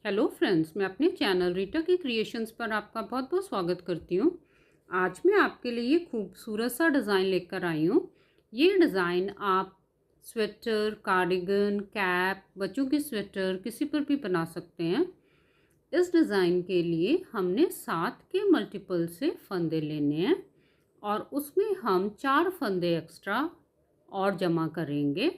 Hello friends, मैं अपने channel Rita की क्रिएशंस पर आपका बहुत बहुत स्वागत करती हूँ। आज मैं आपके लिए खूबसूरत सा डिज़ाइन लेकर आई हूँ। ये डिज़ाइन आप स्वेटर, कार्डिगन, कैप, बच्चों की स्वेटर किसी पर भी बना सकते हैं। इस डिज़ाइन के लिए हमने 7 के मल्टीपल से फंदे लेने हैं और उसमें हम 4 फंदे एक्स्ट्रा और जमा करेंगे।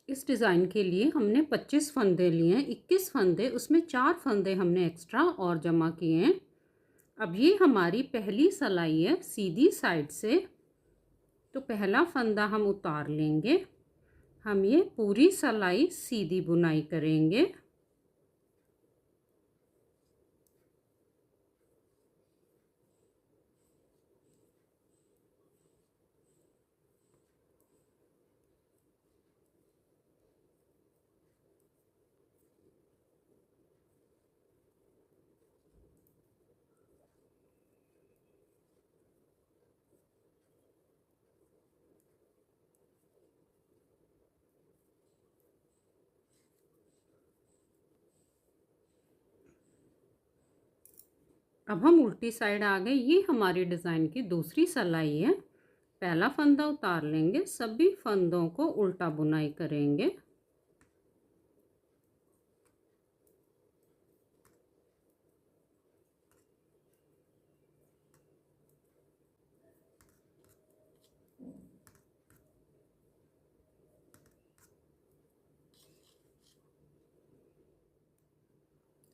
इस डिज़ाइन के लिए हमने 25 फंदे लिए हैं, 21 फंदे, उसमें 4 फंदे हमने एक्स्ट्रा और जमा किए हैं। अब ये हमारी पहली सिलाई है सीधी साइड से, तो पहला फंदा हम उतार लेंगे। हम ये पूरी सिलाई सीधी बुनाई करेंगे। अब हम उल्टी साइड आ गए। ये हमारी डिज़ाइन की दूसरी सिलाई है। पहला फंदा उतार लेंगे, सभी फंदों को उल्टा बुनाई करेंगे।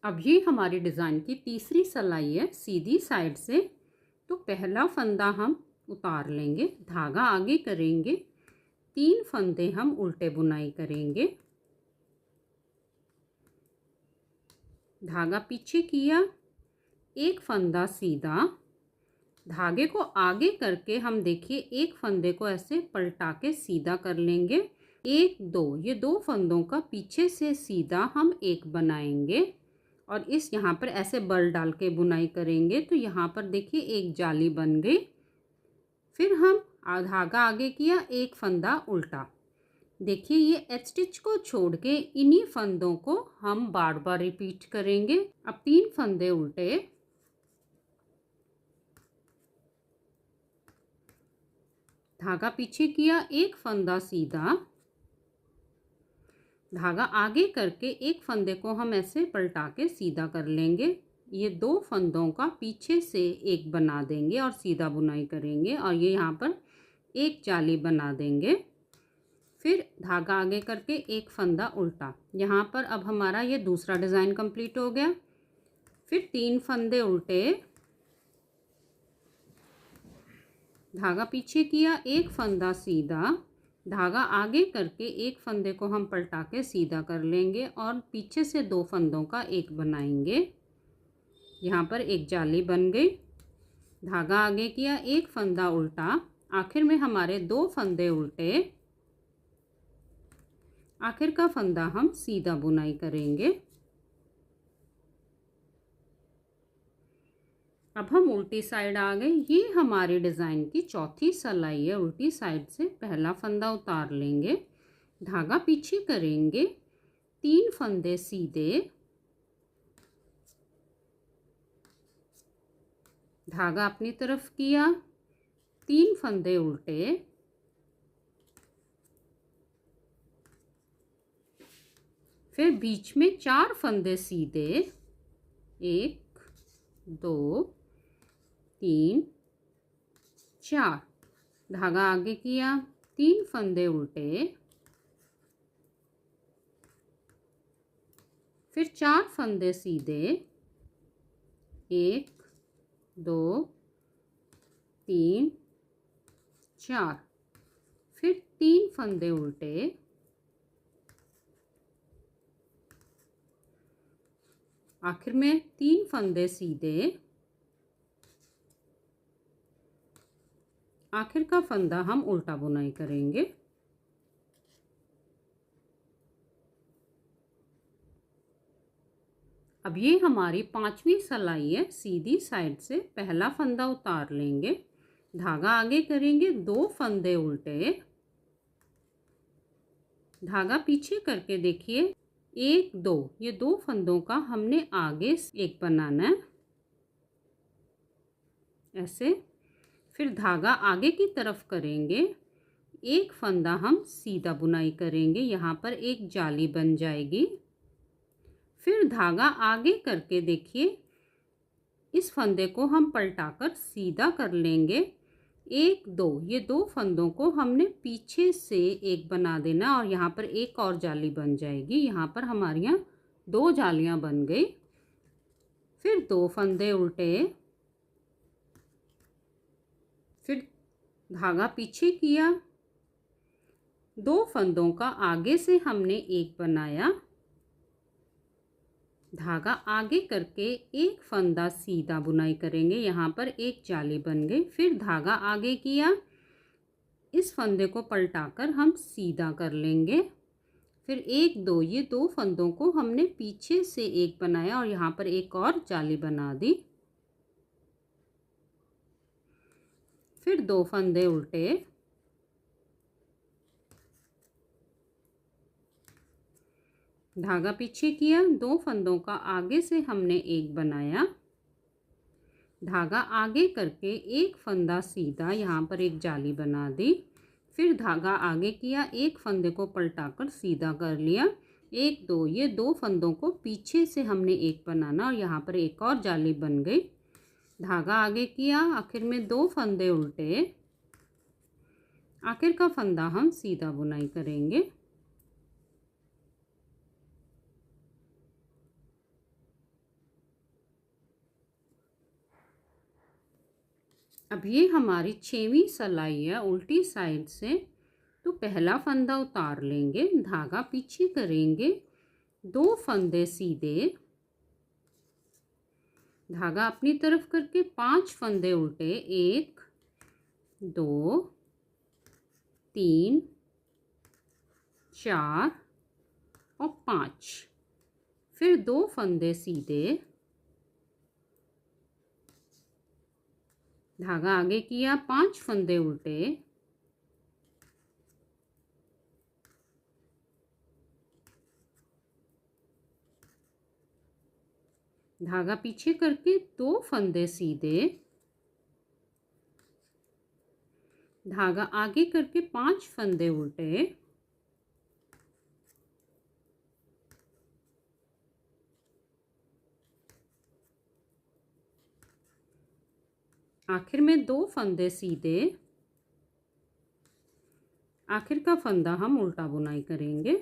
अब ये हमारी डिज़ाइन की तीसरी सिलाई है सीधी साइड से, तो पहला फंदा हम उतार लेंगे, धागा आगे करेंगे, 3 फंदे हम उल्टे बुनाई करेंगे, धागा पीछे किया, एक फंदा सीधा, धागे को आगे करके हम देखिए एक फंदे को ऐसे पलटा के सीधा कर लेंगे। 1 2 ये 2 फंदों का पीछे से सीधा हम एक बनाएंगे और इस यहाँ पर ऐसे बल डाल के बुनाई करेंगे, तो यहाँ पर देखिए एक जाली बन गई। फिर हम धागा आगे किया, एक फंदा उल्टा। देखिए ये एच स्टिच को छोड़ के इन्हीं फंदों को हम बार बार रिपीट करेंगे। अब 3 फंदे उल्टे, धागा पीछे किया, एक फंदा सीधा, धागा आगे करके एक फंदे को हम ऐसे पलटा के सीधा कर लेंगे। ये 2 फंदों का पीछे से एक बना देंगे और सीधा बुनाई करेंगे और ये यहाँ पर एक जाली बना देंगे। फिर धागा आगे करके एक फंदा उल्टा। यहाँ पर अब हमारा ये दूसरा डिज़ाइन कंप्लीट हो गया। फिर 3 फंदे उल्टे, धागा पीछे किया, एक फंदा सीधा, धागा आगे करके एक फंदे को हम पलटा के सीधा कर लेंगे और पीछे से 2 फंदों का एक बनाएंगे। यहाँ पर एक जाली बन गई। धागा आगे किया, एक फंदा उल्टा, आखिर में हमारे 2 फंदे उल्टे, आखिर का फंदा हम सीधा बुनाई करेंगे। अब हम उल्टी साइड आ गए। ये हमारी डिज़ाइन की चौथी सिलाई है। उल्टी साइड से पहला फंदा उतार लेंगे, धागा पीछे करेंगे, 3 फंदे सीधे, धागा अपनी तरफ किया, 3 फंदे उल्टे, फिर बीच में 4 फंदे सीधे, 1 2 3 4, धागा आगे किया, 3 फंदे उल्टे, फिर 4 फंदे सीधे, 1 2 3 4, फिर 3 फंदे उल्टे, आखिर में 3 फंदे सीधे, आखिर का फंदा हम उल्टा बुनाई करेंगे। अब ये हमारी 5वीं सिलाई है। सीधी साइड से पहला फंदा उतार लेंगे, धागा आगे करेंगे, 2 फंदे उल्टे, धागा पीछे करके देखिए 1 2 ये 2 फंदों का हमने आगे एक बनाना है ऐसे। फिर धागा आगे की तरफ करेंगे, एक फंदा हम सीधा बुनाई करेंगे, यहाँ पर एक जाली बन जाएगी। फिर धागा आगे करके देखिए, इस फंदे को हम पलटाकर सीधा कर लेंगे। 1 2 ये 2 फंदों को हमने पीछे से एक बना देना और यहाँ पर एक और जाली बन जाएगी। यहाँ पर हमारे यहाँ 2 जालियाँ बन गई। फिर 2 फंदे उल्टे, फिर धागा पीछे किया, 2 फंदों का आगे से हमने एक बनाया, धागा आगे करके एक फंदा सीधा बुनाई करेंगे, यहाँ पर एक जाली बन गई। फिर धागा आगे किया, इस फंदे को पलटाकर हम सीधा कर लेंगे। फिर 1 2 ये 2 फंदों को हमने पीछे से एक बनाया और यहाँ पर एक और जाली बना दी। फिर 2 फंदे उल्टे, धागा पीछे किया, 2 फंदों का आगे से हमने एक बनाया, धागा आगे करके एक फंदा सीधा, यहाँ पर एक जाली बना दी। फिर धागा आगे किया, एक फंदे को पलटाकर सीधा कर लिया। 1 2 ये 2 फंदों को पीछे से हमने एक बनाना और यहाँ पर एक और जाली बन गई। धागा आगे किया, आखिर में 2 फंदे उल्टे, आखिर का फंदा हम सीधा बुनाई करेंगे। अब ये हमारी 6वीं सिलाई है उल्टी साइड से, तो पहला फंदा उतार लेंगे, धागा पीछे करेंगे, 2 फंदे सीधे, धागा अपनी तरफ करके 5 फंदे उल्टे, 1 2 3 4 और 5। फिर 2 फंदे सीधे, धागा आगे किया, 5 फंदे उल्टे, धागा पीछे करके 2 फंदे सीधे, धागा आगे करके 5 फंदे उल्टे, आखिर में 2 फंदे सीधे, आखिर का फंदा हम उल्टा बुनाई करेंगे।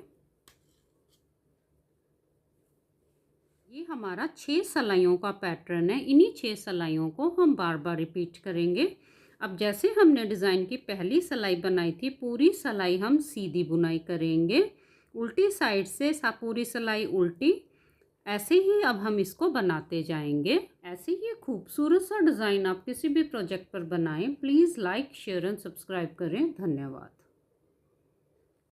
ये हमारा 6 सिलाइयों का पैटर्न है। इन्हीं 6 सिलाइयों को हम बार बार रिपीट करेंगे। अब जैसे हमने डिज़ाइन की पहली सिलाई बनाई थी, पूरी सिलाई हम सीधी बुनाई करेंगे, उल्टी साइड से पूरी सिलाई उल्टी। ऐसे ही अब हम इसको बनाते जाएंगे। ऐसे ही खूबसूरत सा डिज़ाइन आप किसी भी प्रोजेक्ट पर बनाएं। Please like share and subscribe करें। धन्यवाद।